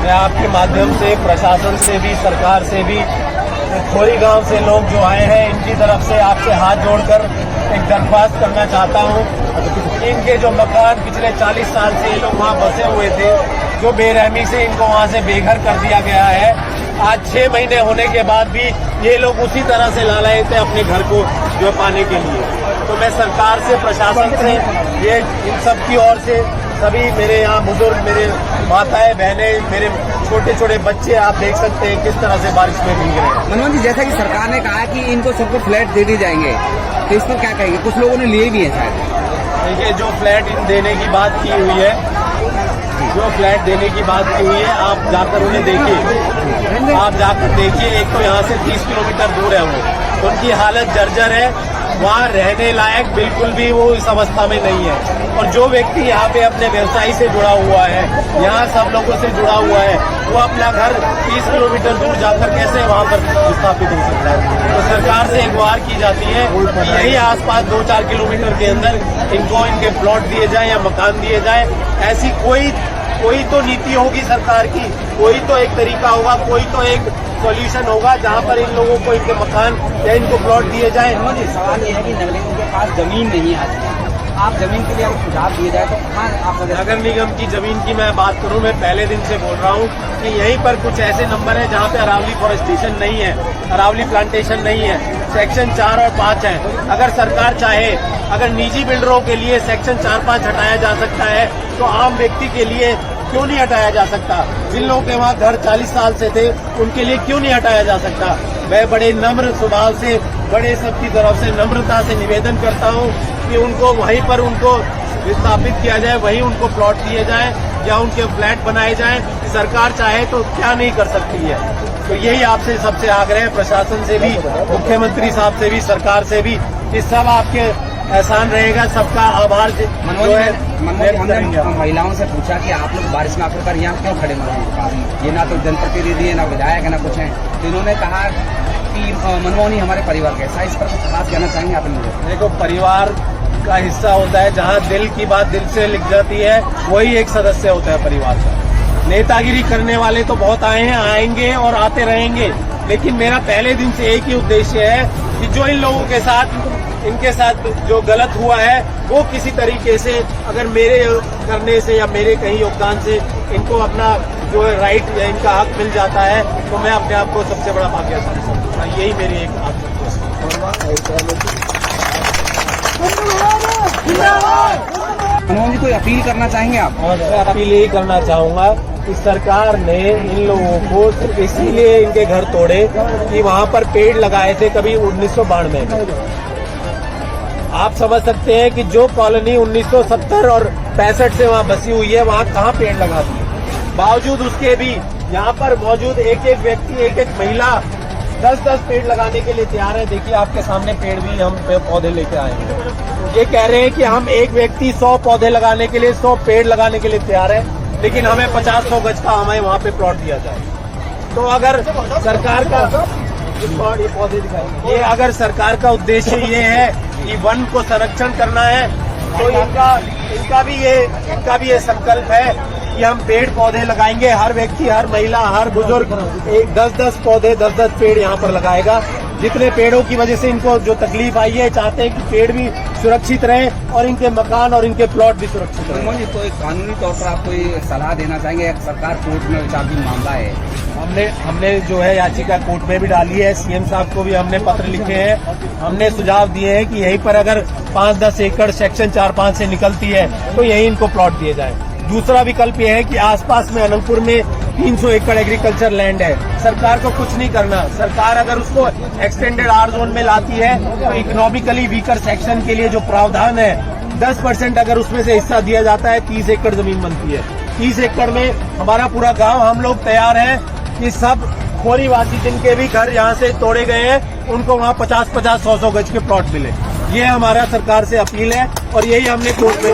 मैं आपके माध्यम से प्रशासन से भी, सरकार से भी, खोरी गांव से लोग जो आए हैं इनकी तरफ से आपसे हाथ जोड़कर एक दरख्वास्त करना चाहता हूं। इनके जो मकान पिछले 40 साल से ये लोग वहां बसे हुए थे, जो बेरहमी से इनको वहां से बेघर कर दिया गया है, आज 6 महीने होने के बाद भी ये लोग उसी तरह से लालायित थे अपने घर को जो पाने के लिए। तो मैं सरकार से, प्रशासन से, ये इन सब की ओर से सभी मेरे यहाँ बुजुर्ग, मेरे माताएं, बहनें, मेरे छोटे छोटे बच्चे, आप देख सकते हैं किस तरह से बारिश में भीग रहे हैं। मनोज जी, जैसा कि सरकार ने कहा कि इनको सबको फ्लैट दे दिए जाएंगे, तो इस पर क्या कहेंगे? कुछ लोगों ने लिए भी हैं शायद। देखिए, जो फ्लैट देने की बात की हुई है, जो फ्लैट देने की बात की हुई है, आप जाकर उन्हें देखिए, आप जाकर देखिए। एक तो यहाँ से 30 किलोमीटर दूर है वो, उनकी हालत जर्जर है, वहाँ रहने लायक बिल्कुल भी वो इस अवस्था में नहीं है। और जो व्यक्ति यहाँ पे अपने व्यवसाय से जुड़ा हुआ है, यहाँ सब लोगों से जुड़ा हुआ है, वो अपना घर 30 किलोमीटर दूर जाकर कैसे वहाँ पर स्थापित हो सकता है? तो सरकार से एक गुहार की जाती है कि यही आसपास 2-4 किलोमीटर के अंदर इनको इनके प्लॉट दिए जाए या मकान दिए जाए। ऐसी कोई तो नीति होगी सरकार की, कोई तो एक तरीका होगा, कोई तो एक सॉल्यूशन होगा जहां पर इन लोगों को इनके मकान या इनको प्लॉट दिए जाए। सवाल ये है कि नगर निगम के पास जमीन नहीं आती, आप जमीन के लिए अगर सुझाव दिए जाए तो कहाँ आप? नगर निगम की जमीन की मैं बात करूं, मैं पहले दिन से बोल रहा हूं कि यहीं पर कुछ ऐसे नंबर है जहां पे अरावली फॉरेस्टेशन नहीं है, अरावली प्लांटेशन नहीं है, सेक्शन 4 और 5 है। अगर सरकार चाहे, अगर निजी बिल्डरों के लिए सेक्शन 4-5 हटाया जा सकता है, तो आम व्यक्ति के लिए क्यों नहीं हटाया जा सकता? जिन लोगों के वहाँ घर 40 साल से थे, उनके लिए क्यों नहीं हटाया जा सकता? मैं बड़े नम्र स्वभाव से, बड़े सबकी तरफ से नम्रता से निवेदन करता हूँ कि उनको वहीं पर उनको विस्थापित किया जाए, वहीं उनको प्लॉट दिए जाए या उनके फ्लैट बनाए जाए। सरकार चाहे तो क्या नहीं कर सकती है। तो यही आपसे सबसे आग्रह है, प्रशासन से भी, मुख्यमंत्री साहब से भी, सरकार से भी, कि सब आपके एहसान रहेगा, सबका आभार जो है। हमने महिलाओं से पूछा कि आप लोग बारिश में आखिरकार यहाँ क्यों खड़े मनमोहनी? ये ना तो जनप्रतिनिधि है, ना विधायक है, ना कुछ है। तो इन्होंने कहा कि मनमोहनी हमारे परिवार का ऐसा, इस पर कुछ खास कहना चाहेंगे आप? देखो, परिवार का हिस्सा होता है, जहाँ दिल की बात दिल से लिख जाती है, वही एक सदस्य होता है परिवार का। नेतागिरी करने वाले तो बहुत आए हैं, आएंगे और आते रहेंगे, लेकिन मेरा पहले दिन से एक ही उद्देश्य है कि जो इन लोगों के साथ, इनके साथ जो गलत हुआ है, वो किसी तरीके से अगर मेरे करने से या मेरे कहीं योगदान से इनको अपना जो है राइट या इनका हक मिल जाता है, तो मैं अपने आप को सबसे बड़ा भाग्यशाली समझूंगा। यही मेरी एक मनमोहन जी, कोई अपील करना चाहेंगे आप? और मैं अपील यही करना चाहूंगा कि सरकार ने इन लोगों को सिर्फ इसीलिए इनके घर तोड़े कि वहां पर पेड़ लगाए थे कभी 1992 में। आप समझ सकते हैं कि जो कॉलोनी 1970 और 65 से वहाँ बसी हुई है, वहाँ कहाँ पेड़ लगा दिए। बावजूद उसके भी यहाँ पर मौजूद एक एक व्यक्ति, एक एक महिला 10-10 पेड़ लगाने के लिए तैयार है। देखिए, आपके सामने पेड़ भी हम पौधे लेके आए हैं। ये कह रहे हैं कि हम एक व्यक्ति 100 पौधे लगाने के लिए, 100 पेड़ लगाने के लिए तैयार है, लेकिन हमें 50-100 गज का हमें वहाँ पे प्लॉट दिया जाए। तो अगर सरकार का पौधे दिखाई, ये अगर सरकार का उद्देश्य ये है कि वन को संरक्षण करना है, तो इनका भी ये संकल्प है कि हम पेड़ पौधे लगाएंगे। हर व्यक्ति, हर महिला, हर बुजुर्ग 10-10 पौधे, 10-10 पेड़ यहाँ पर लगाएगा। जितने पेड़ों की वजह से इनको जो तकलीफ आई है, चाहते हैं कि पेड़ भी सुरक्षित रहे और इनके मकान और इनके प्लॉट भी सुरक्षित रहे। मनमोहन जी, तो कानूनी तौर पर आप कोई सलाह देना चाहेंगे? सरकार कोर्ट में विचाराधीन मामला है, हमने जो है याचिका कोर्ट में भी डाली है, सीएम साहब को भी हमने पत्र लिखे हैं। हमने सुझाव दिए हैं कि यहीं पर अगर 5-10 एकड़ सेक्शन 4-5 से निकलती है तो यहीं इनको प्लॉट दिए जाए। दूसरा विकल्प यह है कि आसपास में अनंतपुर में 300 एकड़ एग्रीकल्चर लैंड है, सरकार को कुछ नहीं करना। सरकार अगर उसको एक्सटेंडेड आर जोन में लाती है तो इकोनॉमिकली वीकर सेक्शन के लिए जो प्रावधान है, 10% अगर उसमें से हिस्सा दिया जाता है, 30 एकड़ जमीन बनती है। 30 एकड़ में हमारा पूरा गांव, हम लोग तैयार हैं कि सब खोरीवासी जिनके भी घर यहाँ से तोड़े गए हैं, उनको वहाँ 50-50, 100-100 गज के प्लॉट मिले। ये हमारा सरकार से अपील है और यही हमने कोर्ट में